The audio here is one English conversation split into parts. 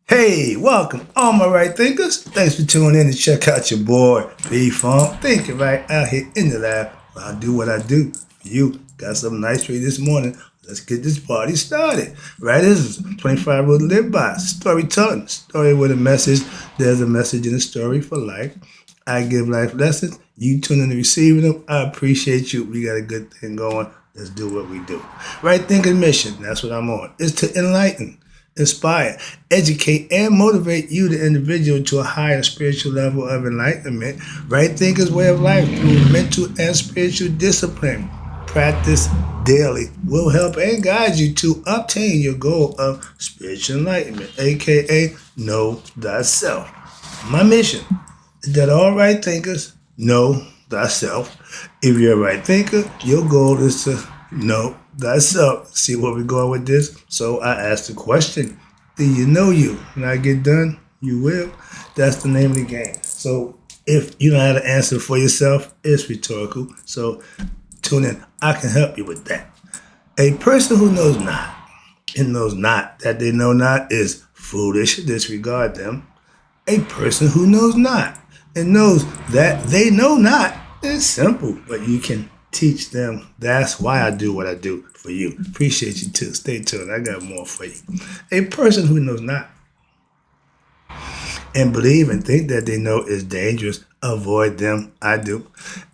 Hey, welcome, all my right thinkers. Thanks for tuning in to check out your boy, B-Funk. Thinking right out here in the lab. I do what I do for you. Got something nice for you this morning. Let's get this party started. Right, this is 25 Rules to Live By. Storytelling. Story with a message. There's a message in the story for life. I give life lessons. You tune in to receiving them. I appreciate you. We got a good thing going. Let's do what we do. Right thinking mission. That's what I'm on. Is to enlighten, inspire, educate, and motivate you, the individual, to a higher spiritual level of enlightenment. Right thinker's way of life through mental and spiritual discipline. Practice daily will help and guide you to obtain your goal of spiritual enlightenment, aka know thyself. My mission is that all right thinkers know thyself. If you're a right thinker, your goal is to know thyself. See where we're going with this? So I asked the question, do you know you? When I get done, you will. That's the name of the game. So if you don't have an answer for yourself, it's rhetorical. So tune in. I can help you with that. A person who knows not and knows not that they know not is foolish. Disregard them. A person who knows not and knows that they know not is simple, but you can teach them. That's why I do what I do for you. Appreciate you too. Stay tuned. I got more for you. A person who knows not and believe and think that they know is dangerous, avoid them. I do.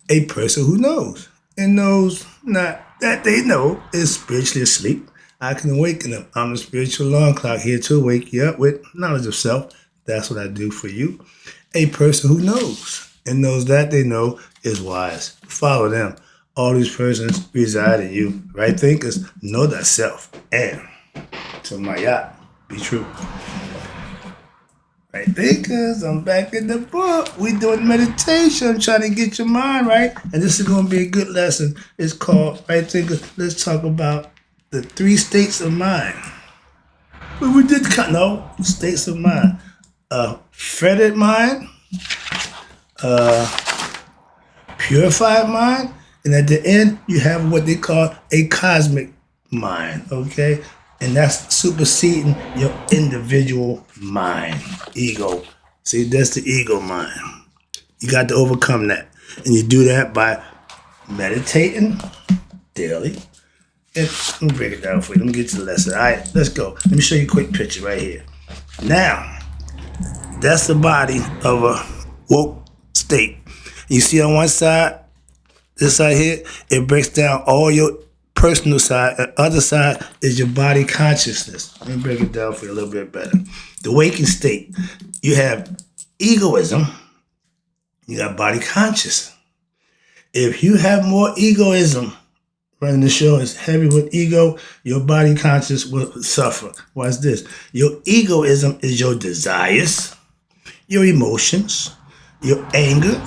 A person who knows and knows not that they know is spiritually asleep. I can awaken them. I'm the spiritual alarm clock here to wake you up with knowledge of self. That's what I do for you. A person who knows and knows that they know is wise. Follow them. All these persons reside in you. Right thinkers, know thyself. And to my yacht, be true. Right thinkers, I'm back in the book. We doing meditation. I'm trying to get your mind right. And this is going to be a good lesson. It's called Right Thinkers. Let's talk about the 3 states of mind. But we did states of mind. Fettered mind, purified mind, and at the end you have what they call a cosmic mind, okay? And that's superseding your individual mind, ego. See, that's the ego mind. You got to overcome that. And you do that by meditating daily. And let me break it down for you. Let me get to the lesson. All right, let's go. Let me show you a quick picture right here. Now, that's the body of a woke state. You see on one side, this side here, it breaks down all your personal side. The other side is your body consciousness. Let me break it down for you a little bit better. The waking state, you have egoism, you got body conscious. If you have more egoism, running the show is heavy with ego, your body conscious will suffer. Watch this. Your egoism is your desires, your emotions, your anger,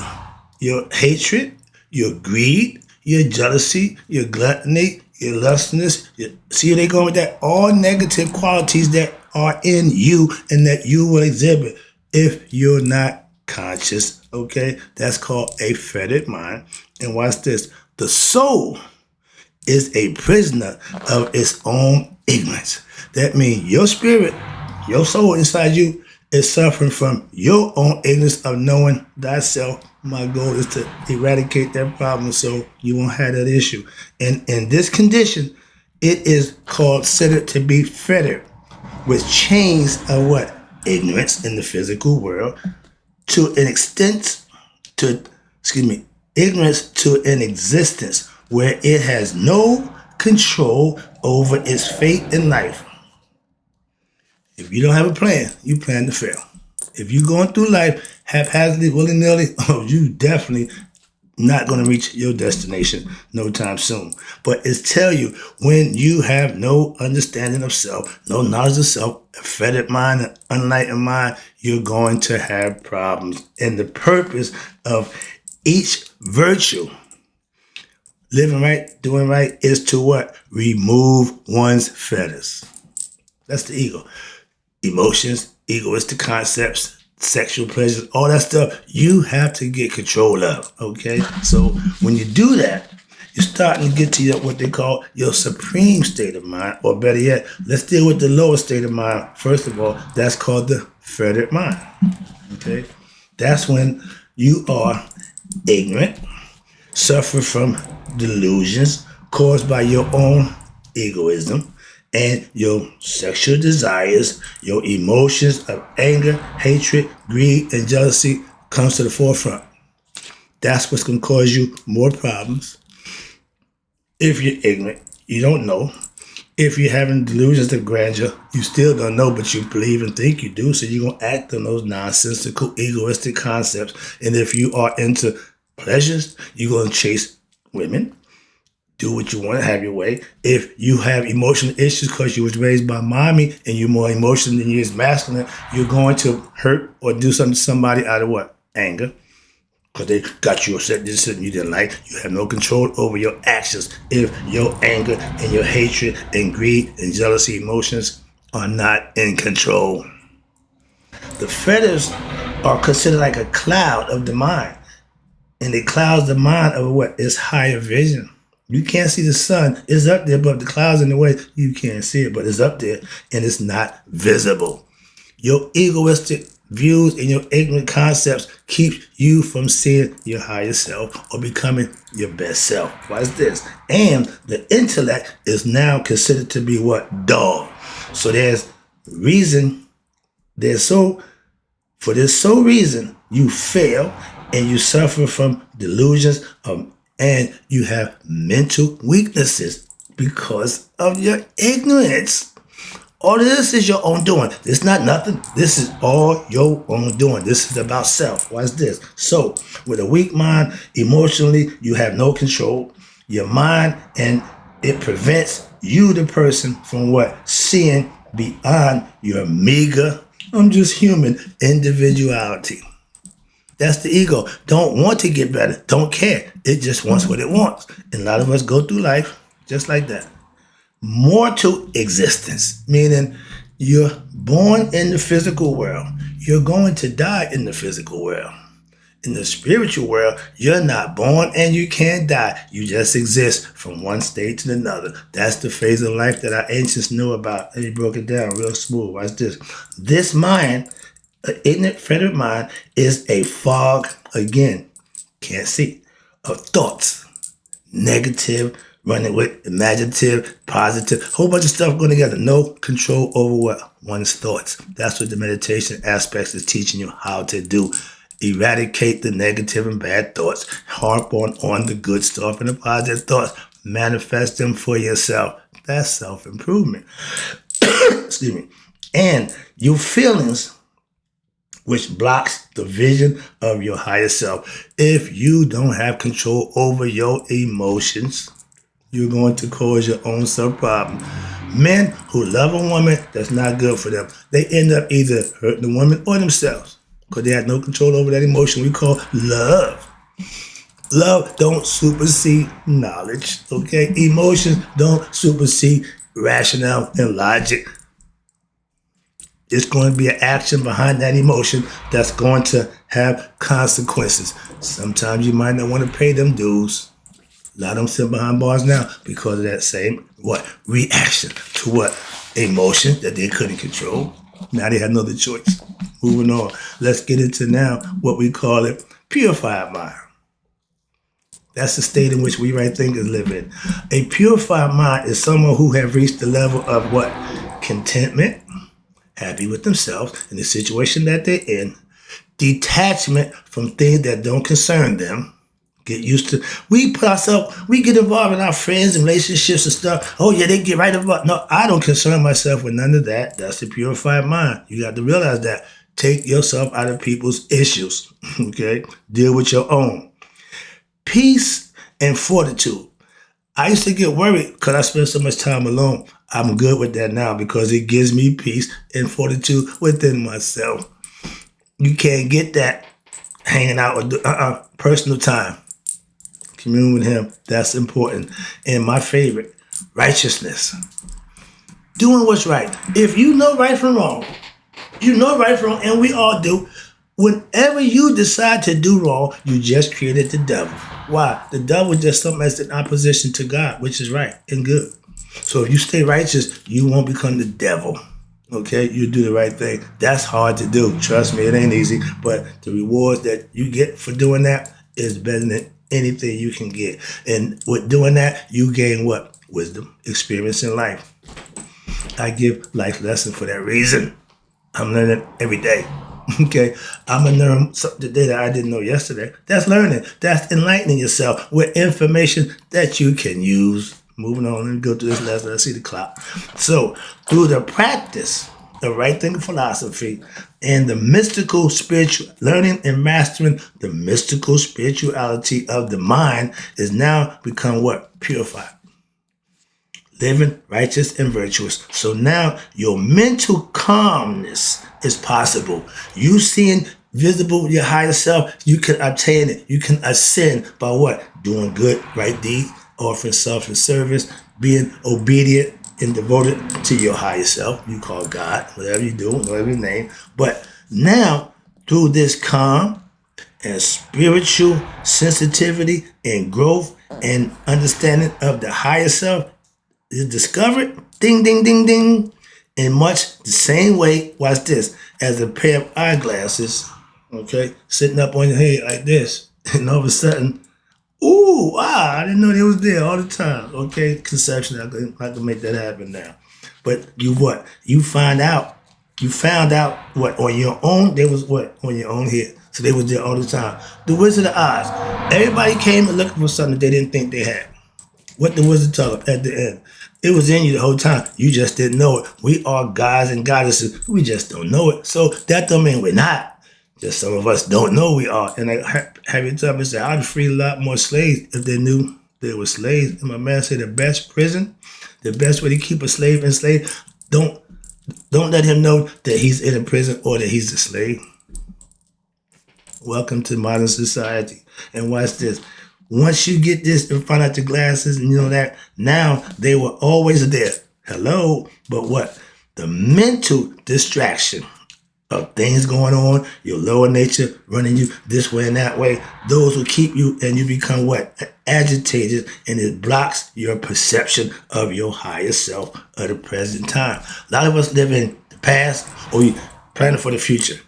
your hatred, your greed, your jealousy, your gluttony, your lustfulness. See where they going with that? All negative qualities that are in you and that you will exhibit if you're not conscious, okay? That's called a fettered mind. And watch this. The soul is a prisoner of its own ignorance. That means your spirit, your soul inside you is suffering from your own ignorance of knowing thyself. My goal is to eradicate that problem so you won't have that issue. And in this condition, it is considered to be fettered with chains of what? Ignorance in the physical world to an extent, ignorance to an existence where it has no control over its fate in life. If you don't have a plan, you plan to fail. If you're going through life haphazardly, willy-nilly, you definitely not going to reach your destination no time soon. But it's tell you, when you have no understanding of self, no knowledge of self, a fettered mind, an unenlightened mind, you're going to have problems. And the purpose of each virtue, living right, doing right, is to what? Remove one's fetters. That's the ego. Emotions, egoistic concepts, sexual pleasures, all that stuff, you have to get control of, okay? So when you do that You're starting to get to what they call your supreme state of mind, or better yet, let's deal with the lower state of mind. First of all, that's called the fettered mind. Okay? That's when you are ignorant, suffer from delusions caused by your own egoism and your sexual desires, your emotions of anger, hatred, greed, and jealousy comes to the forefront. That's what's going to cause you more problems. If you're ignorant, you don't know. If you're having delusions of grandeur, you still don't know, but you believe and think you do, so you're going to act on those nonsensical, egoistic concepts. And if you are into pleasures, you're going to chase women, do what you want to have your way. If you have emotional issues because you was raised by mommy and you're more emotional than you is masculine, you're going to hurt or do something to somebody out of what? Anger. Because they got you upset, did something you didn't like. You have no control over your actions if your anger and your hatred and greed and jealousy emotions are not in control. The feathers are considered like a cloud of the mind. And it clouds the mind of what? It's higher vision. You can't see the sun. It's up there, but the clouds in the way, you can't see it, but it's up there and it's not visible. Your egoistic views and your ignorant concepts keep you from seeing your higher self or becoming your best self. Watch this. And the intellect is now considered to be what? Dull. So there's reason, for this sole reason, you fail and you suffer from delusions and you have mental weaknesses because of your ignorance. All of this is your own doing. It's not nothing. This is all your own doing. This is about self. Watch this. So, with a weak mind, emotionally, you have no control. Your mind, and it prevents you, the person, from what? Seeing beyond your meager, I'm just human, individuality. That's the ego. Don't want to get better. Don't care. It just wants what it wants. And a lot of us go through life just like that. More to existence, meaning you're born in the physical world. You're going to die in the physical world. In the spiritual world, you're not born and you can't die. You just exist from one state to another. That's the phase of life that our ancients knew about. And he broke it down real smooth. Watch this. This mind, an ignorant, fettered mind, is a fog, again, can't see, of thoughts, negative, running with imaginative, positive, whole bunch of stuff going together. No control over what? One's thoughts. That's what the meditation aspects is teaching you how to do. Eradicate the negative and bad thoughts. Harp on the good stuff and the positive thoughts. Manifest them for yourself. That's self-improvement. Excuse me. And your feelings, which blocks the vision of your higher self. If you don't have control over your emotions, you're going to cause your own self problem. Men who love a woman, that's not good for them. They end up either hurting the woman or themselves because they have no control over that emotion we call love. Love don't supersede knowledge, okay? Emotions don't supersede rationale and logic. It's going to be an action behind that emotion that's going to have consequences. Sometimes you might not want to pay them dues. A lot of them sit behind bars now because of that same, reaction to what? Emotion that they couldn't control. Now they have no other choice. Moving on. Let's get into now what we call it, purified mind. That's the state in which we right thinkers live in. A purified mind is someone who have reached the level of what? Contentment, happy with themselves in the situation that they're in, detachment from things that don't concern them. Get used to, we get involved in our friends and relationships and stuff. Oh yeah, they get right involved. No, I don't concern myself with none of that. That's the purified mind. You got to realize that. Take yourself out of people's issues, okay? Deal with your own. Peace and fortitude. I used to get worried because I spent so much time alone. I'm good with that now because it gives me peace and fortitude within myself. You can't get that hanging out with personal time. Commune with him. That's important. And my favorite, righteousness. Doing what's right. If you know right from wrong, and we all do, Whenever you decide to do wrong, you just created the devil. Why? The devil is just something that's in opposition to God, which is right and good. So if you stay righteous, you won't become the devil. Okay, you do the right thing. That's hard to do. Trust me, it ain't easy. But the rewards that you get for doing that is better than anything you can get. And with doing that, you gain what? Wisdom, experience in life. I give life lessons for that reason. I'm learning every day. Okay, I'm gonna learn something today that I didn't know yesterday. That's learning. That's enlightening yourself with information that you can use. Moving on and go through this lesson. I see the clock. So, through the practice of right thinking philosophy and the mystical spiritual learning and mastering the mystical spirituality of the mind is now become what? Purified. Living righteous and virtuous. So now your mental calmness is possible. You seeing visible your higher self, you can obtain it. You can ascend by what? Doing good, right deeds, offering self and service, being obedient and devoted to your higher self. You call God, whatever you do, whatever your name. But now, through this calm and spiritual sensitivity and growth and understanding of the higher self, is discovered, ding, ding, ding, ding, in much the same way, watch this, as a pair of eyeglasses, okay, sitting up on your head like this, and all of a sudden, ooh, wow, I didn't know they was there all the time, okay, conception, I can make that happen now. But you what? You found out what, on your own, they was what, on your own head, so they was there all the time. The Wizard of Oz, everybody came and looking for something they didn't think they had. What the wizard told them at the end. It was in you the whole time. You just didn't know it. We are gods and goddesses. We just don't know it. So that don't mean we're not. Just some of us don't know we are. And I have you tell me, say, I'd free a lot more slaves if they knew they were slaves. And my man said the best prison, the best way to keep a slave enslaved, don't let him know that he's in a prison or that he's a slave. Welcome to modern society. And watch this. Once you get this and find out the glasses and you know that, now they were always there. Hello. But what? The mental distraction of things going on, your lower nature running you this way and that way, those will keep you and you become what? Agitated, and it blocks your perception of your higher self of the present time. A lot of us live in the past or we planning for the future.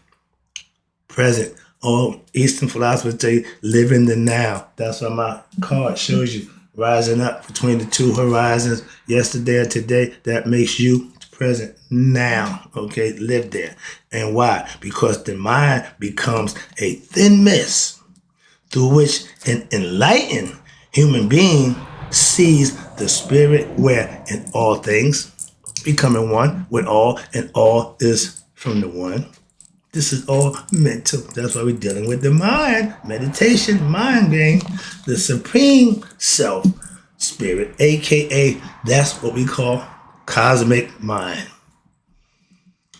Present. Oh, Eastern philosophers tell you, live in the now. That's why my card shows you rising up between the two horizons, yesterday and today. That makes you present now. Okay, live there. And why? Because the mind becomes a thin mist through which an enlightened human being sees the spirit where in all things becoming one with all, and all is from the one. This is all mental. That's why we're dealing with the mind. Meditation, mind game, the supreme self, spirit, aka that's what we call cosmic mind.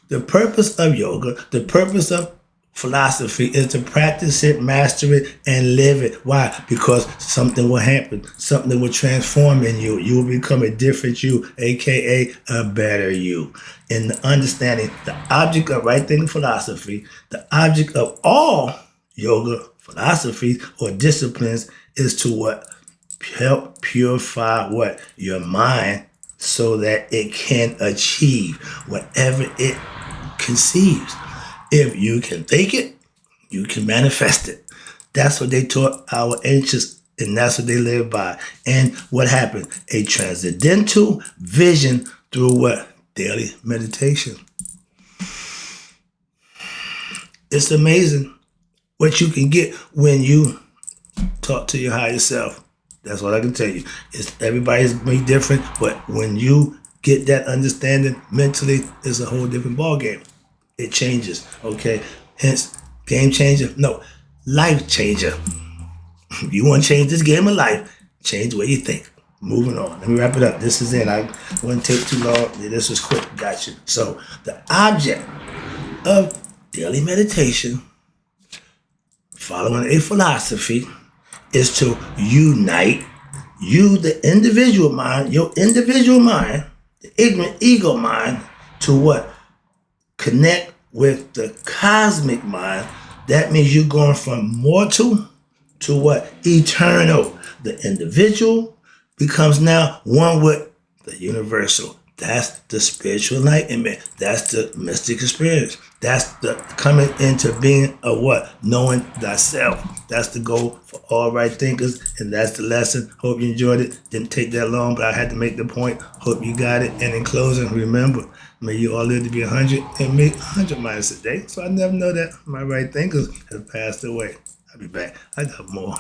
The purpose of yoga, the purpose of philosophy is to practice it, master it, and live it. Why? Because something will happen. Something will transform in you. You will become a different you, aka a better you. In the understanding, the object of right thinking philosophy, the object of all yoga philosophies or disciplines is to what? Help purify what? Your mind so that it can achieve whatever it conceives. If you can think it, you can manifest it. That's what they taught our ancients, and that's what they live by. And what happened? A transcendental vision through what? Daily meditation. It's amazing what you can get when you talk to your higher self. That's what I can tell you. Everybody's be different, but when you get that understanding mentally, it's a whole different ballgame. It changes, okay? Hence, game changer? No, life changer. If you want to change this game of life, change the way you think. Moving on. Let me wrap it up. This is it. I wouldn't take too long. This was quick. Got you. So, the object of daily meditation, following a philosophy, is to unite you, the individual mind, your individual mind, the ignorant ego mind, to what? Connect with the cosmic mind That means you're going from mortal to what? Eternal. The individual becomes now one with the universal. That's the spiritual enlightenment. That's the mystic experience. That's the coming into being of what? Knowing thyself. That's the goal for all right thinkers, and that's the lesson. Hope you enjoyed it. Didn't take that long, but I had to make the point. Hope you got it. And in closing, remember, may you all live to be 100 and make 100 miles a day. So I never know that my right thinkers have passed away. I'll be back. I got more.